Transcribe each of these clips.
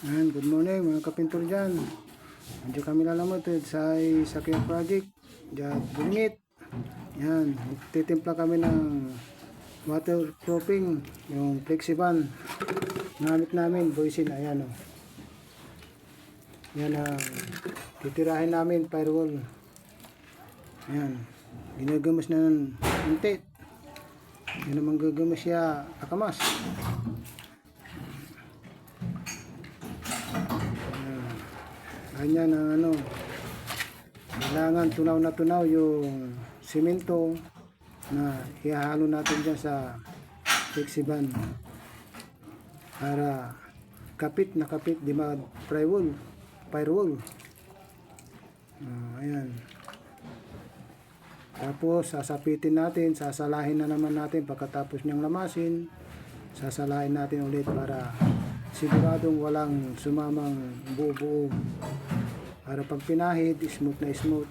Ayan, good morning mga kapintor dyan. Andiyo kami lalamotid sa Sakya Project dyan, Bulingit. Yan, titimpla kami ng waterproofing, yung flexiban gamit namin, boysin. Ayan o, yan ang titirahin namin, firewall. Ayan, ginagamas na ng unti. Yan naman gagamas siya akamas. Ganyan ang ano, kailangan tunaw na tunaw yung simento na ihahalo natin dyan sa flexiban para kapit na kapit, di mag firewall. Ayan, tapos sasapitin natin, sasalahin na naman natin pagkatapos niyang lamasin, sasalahin natin ulit para siguradong walang sumamang buo-buo, para pag pinahid, smooth na smooth.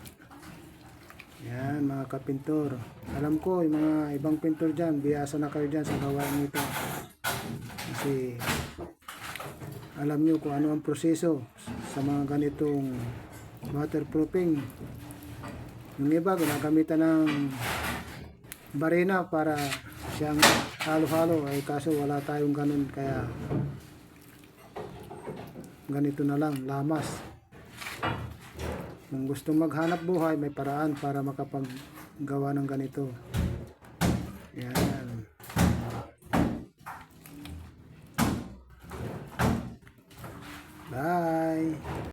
Yan mga kapintor, alam ko yung mga ibang pintor dyan, biyasa na kayo dyan sa gawain nito kasi alam nyo kung ano ang proseso sa mga ganitong waterproofing. Yung iba ginagamitan ng barena para siyang halo-halo, ay kaso wala tayong ganun, kaya ganito na lang, lamas. Kung gusto maghanap buhay, may paraan para makapaggawa ng ganito. Yan.